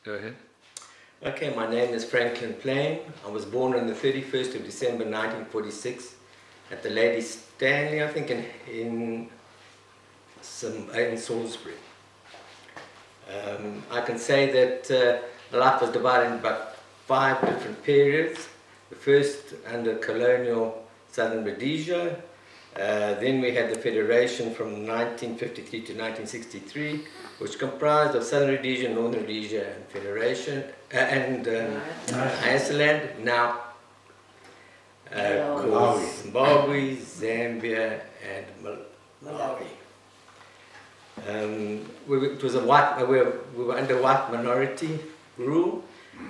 Go ahead. Okay, my name is Plein. I was born on the 31st of December 1946 at the Lady Stanley, I think, in Salisbury. I can say that life was divided into about 5 different periods. The first under colonial Southern Rhodesia. Then we had the Federation from 1953 to 1963, which comprised of Southern Rhodesia, Northern Rhodesia, and Federation, and Iceland, now called Zimbabwe, Zambia, and Malawi. It was we were under white minority rule,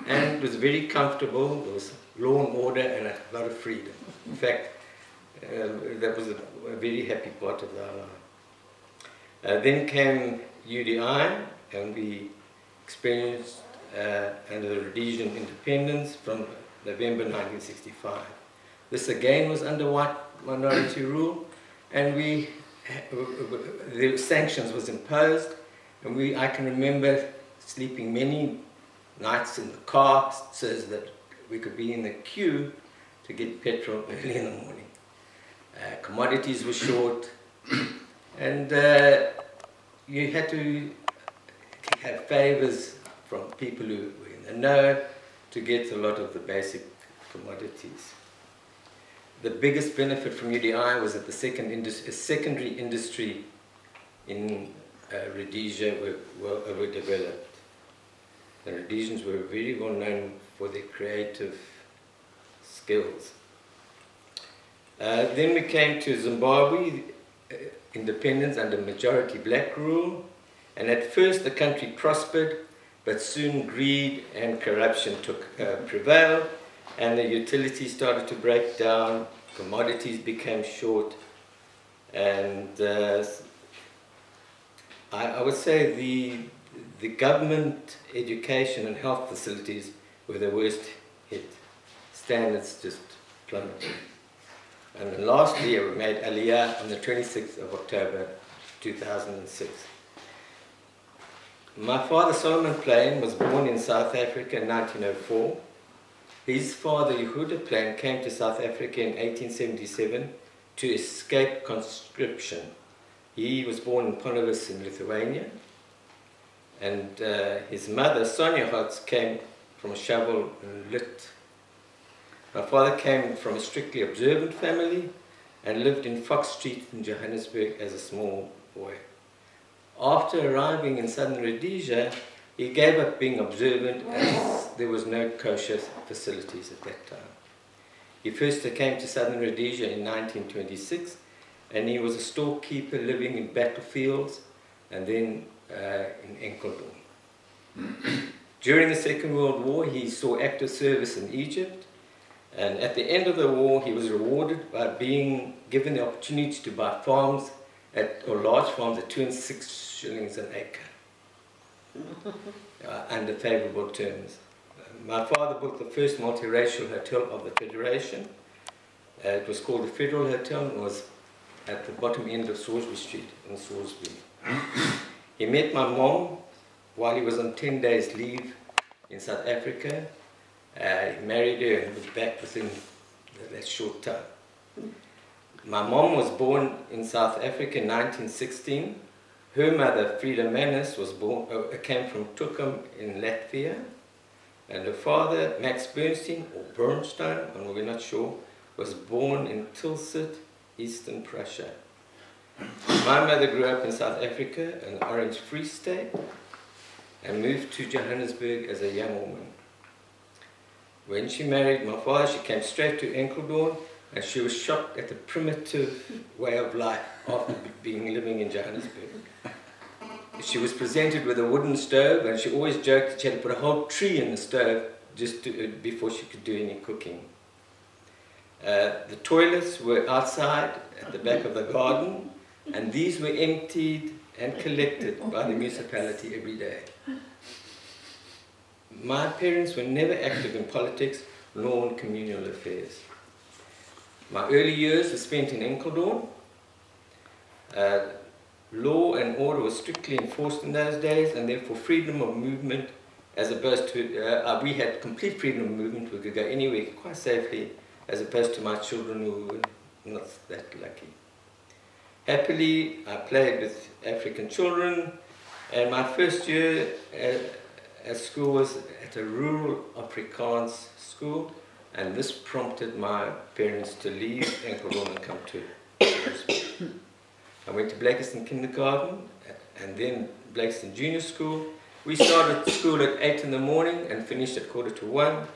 and it was very comfortable. There was law and order and a lot of freedom. In fact, that was a very happy part of our life. Then came UDI, and we experienced under the Rhodesian independence from November 1965. This again was under white minority rule, and the sanctions was imposed, and I can remember sleeping many nights in the car so that we could be in the queue to get petrol early in the morning. Commodities were short, and you had to have favors from people who were in the know to get a lot of the basic commodities. The biggest benefit from UDI was that the secondary industry in Rhodesia were developed. The Rhodesians were very well known for their creative skills. Then we came to Zimbabwe, independence under majority black rule, and at first the country prospered, but soon greed and corruption prevailed, and the utilities started to break down, commodities became short, and I would say the government education and health facilities were the worst hit. Standards just plummeted. And then lastly, we made aliyah on the 26th of October 2006. My father, Solomon Plein, was born in South Africa in 1904. His father, Yehuda Plein, came to South Africa in 1877 to escape conscription. He was born in Ponevis in Lithuania, and his mother, Sonia Hotz, came from Shovel in Lit. My father came from a strictly observant family and lived in Fox Street in Johannesburg as a small boy. After arriving in Southern Rhodesia, he gave up being observant as there was no kosher facilities at that time. He first came to Southern Rhodesia in 1926, and he was a storekeeper living in battlefields and then in Enkeldoorn. During the Second World War, he saw active service in Egypt, and at the end of the war, he was rewarded by being given the opportunity to buy farms or large farms at 2 and 6 shillings an acre under favorable terms. My father built the first multiracial hotel of the Federation. It was called the Federal Hotel and was at the bottom end of Salisbury Street in Salisbury. He met my mom while he was on 10 days leave in South Africa. He married her and was back within that short time. My mom was born in South Africa in 1916. Her mother, Frida Manus, came from Tukum in Latvia. And her father, Max Bernstein, or Bernstein, we're not sure, was born in Tilsit, Eastern Prussia. My mother grew up in South Africa, in the Orange Free State, and moved to Johannesburg as a young woman. When she married my father, she came straight to Enkeldoorn, and she was shocked at the primitive way of life after living in Johannesburg. She was presented with a wooden stove, and she always joked that she had to put a whole tree in the stove before she could do any cooking. The toilets were outside at the back of the garden, and these were emptied and collected by the municipality every day. My parents were never active in politics nor in communal affairs. My early years were spent in Enkeldoorn. Law and order was strictly enforced in those days, and therefore freedom of movement as opposed to, we had complete freedom of movement. We could go anywhere quite safely, as opposed to my children who were not that lucky. Happily, I played with African children, and my first year at school was at a rural Afrikaans school, and this prompted my parents to leave Enkeldoorn and come to Salisbury. I went to Blakiston Kindergarten and then Blakiston Junior School. We started school at 8 in the morning and finished at 1:45.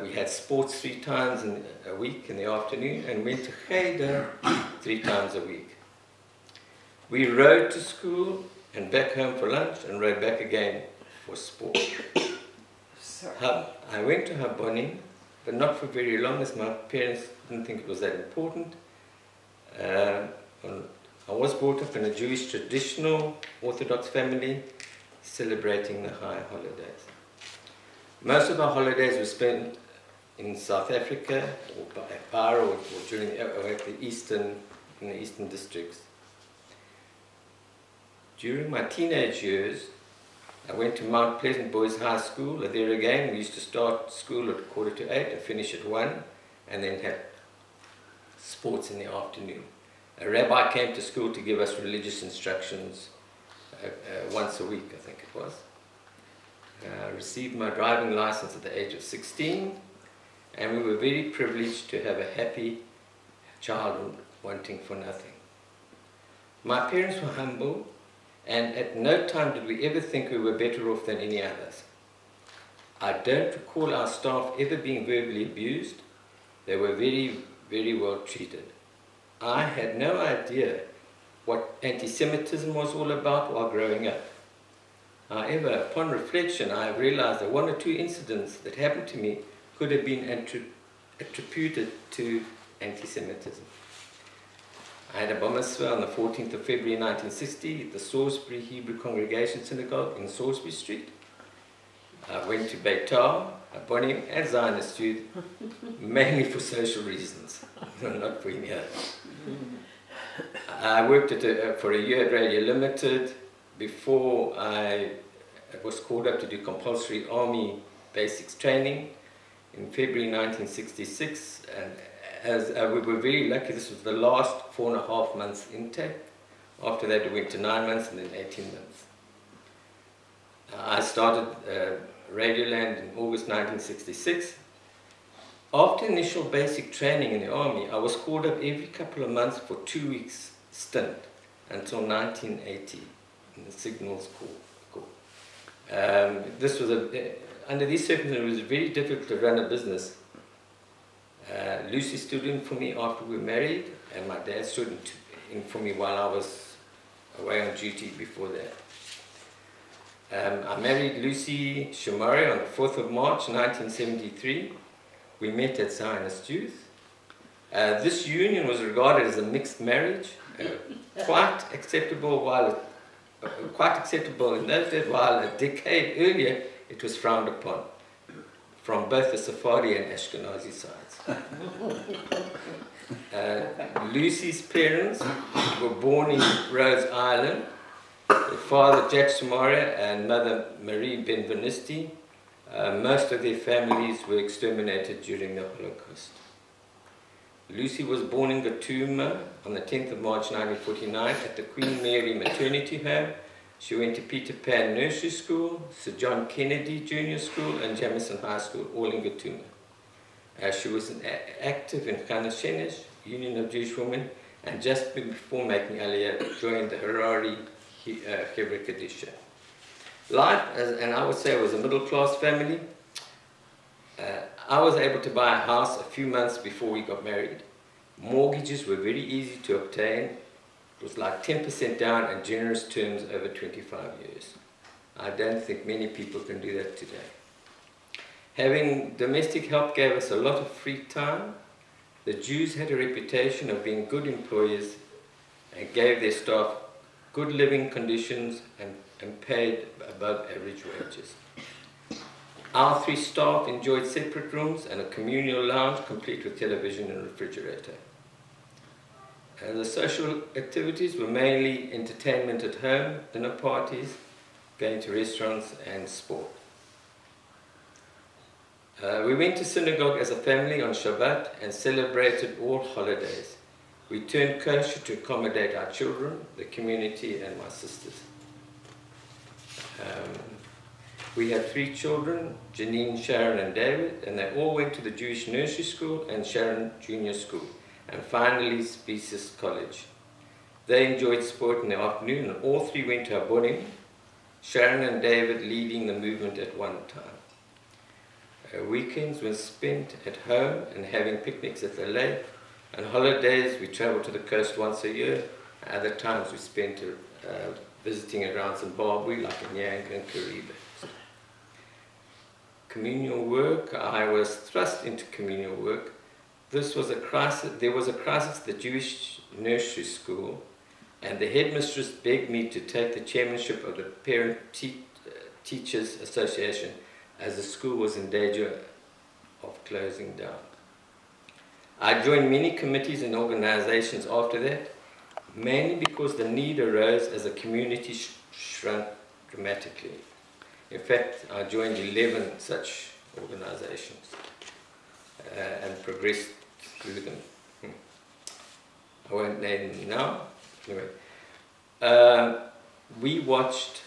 We had sports 3 times a week in the afternoon, and went to Harare 3 times a week. We rode to school and back home for lunch, and rode back again for sport. I went to Harare, but not for very long, as my parents didn't think it was that important. I was brought up in a Jewish traditional Orthodox family, celebrating the high holidays. Most of our holidays were spent in South Africa, or at Bar, or at the in the eastern districts. During my teenage years, I went to Mount Pleasant Boys High School. There again, we used to start school at 8:45 and finish at 1, and then have sports in the afternoon. A rabbi came to school to give us religious instructions once a week, I think it was. I received my driving license at the age of 16, and we were very privileged to have a happy childhood, wanting for nothing. My parents were humble, and at no time did we ever think we were better off than any others. I don't recall our staff ever being verbally abused. They were very, very well treated. I had no idea what anti-Semitism was all about while growing up. However, upon reflection, I realized that 1 or 2 incidents that happened to me could have been attributed to anti-Semitism. I had a bar mitzvah on the 14th of February 1960 at the Salisbury Hebrew Congregation Synagogue in Salisbury Street. I went to Beitar, Abonim, and Zionist youth, mainly for social reasons, not for any other. I worked for a year at Radio Limited before I was called up to do compulsory army basics training in February 1966, and as we were very lucky, this was the last 4.5 months intake. After that, we went to 9 months and then 18 months. I started Radioland in August 1966. After initial basic training in the army, I was called up every couple of months for 2 weeks stint until 1980 in the Signals Corps. This was under these circumstances, it was very difficult to run a business. Lucy stood in for me after we were married, and my dad stood in for me while I was away on duty before that. I married Lucy Shamari on the 4th of March 1973. We met at Zionist Youth. This union was regarded as a mixed marriage, quite acceptable in those days, while a decade earlier it was frowned upon from both the Sephardi and Ashkenazi sides. Lucy's parents were born in Rhode Island. Their father, Jack Shamari, and mother, Marie Benvenisti. Most of their families were exterminated during the Holocaust. Lucy was born in Gatuma on the 10th of March 1949 at the Queen Mary Maternity Home. She went to Peter Pan Nursery School, Sir John Kennedy Junior School, and Jamison High School, all in Gatuma. She was active in Chanashenesh, Union of Jewish Women, and just before making aliyah, joined the Harare Hebrew Kadisha. Life, and I would say it was a middle-class family. I was able to buy a house a few months before we got married. Mortgages were very easy to obtain. It was like 10% down and generous terms over 25 years. I don't think many people can do that today. Having domestic help gave us a lot of free time. The Jews had a reputation of being good employers and gave their staff good living conditions and paid above average wages. Our 3 staff enjoyed separate rooms and a communal lounge complete with television and refrigerator. The social activities were mainly entertainment at home, dinner parties, going to restaurants and sport. We went to synagogue as a family on Shabbat and celebrated all holidays. We turned kosher to accommodate our children, the community, and my sisters. We had 3 children, Janine, Sharon, and David, and they all went to the Jewish nursery school and Sharon Junior School, and finally Species College. They enjoyed sport in the afternoon, and all 3 went to Abonim, Sharon and David leading the movement at one time. Weekends were spent at home and having picnics at the lake. On holidays, we travelled to the coast once a year. Other times, we spent visiting around Zimbabwe, like in Yanga and Kariba. Communal work, I was thrust into communal work. This was a crisis. There was a crisis at the Jewish nursery school, and the headmistress begged me to take the chairmanship of the Parent Teachers Association, as the school was in danger of closing down. I joined many committees and organizations after that, mainly because the need arose as the community shrunk dramatically. In fact, I joined 11 such organizations and progressed through them. I won't name them now. Anyway, we watched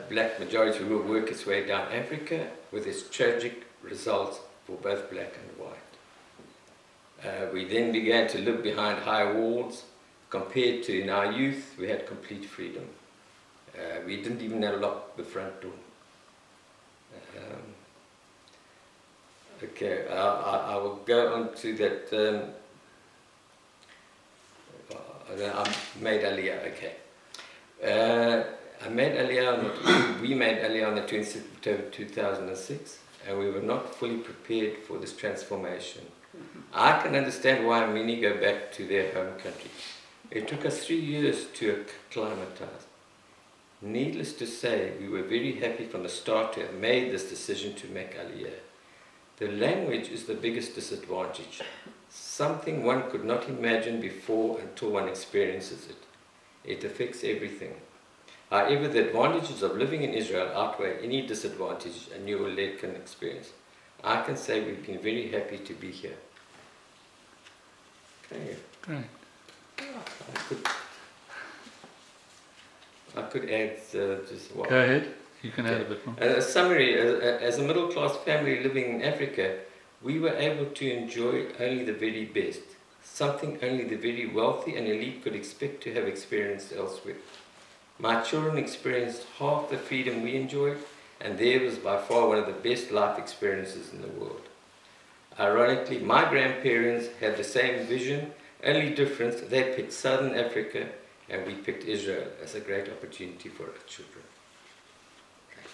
black majority rule work its way down Africa with its tragic results for both black and white. We then began to live behind high walls. Compared to in our youth, we had complete freedom. We didn't even lock the front door. Okay, I will go on to that. I made aliyah, okay. We made aliyah on the 26th of October 2006, and we were not fully prepared for this transformation. I can understand why many go back to their home country. It took us 3 years to acclimatize. Needless to say, we were very happy from the start to have made this decision to make aliyah. The language is the biggest disadvantage, something one could not imagine before until one experiences it. It affects everything. However, the advantages of living in Israel outweigh any disadvantage a new led can experience. I can say we've been very happy to be here. Okay. Great. I could add just one. Go ahead. You can add a bit more. A summary, as a middle-class family living in Africa, we were able to enjoy only the very best, something only the very wealthy and elite could expect to have experienced elsewhere. My children experienced half the freedom we enjoyed, and theirs was by far one of the best life experiences in the world. Ironically, my grandparents had the same vision, only difference, they picked Southern Africa and we picked Israel as a great opportunity for our children. Okay.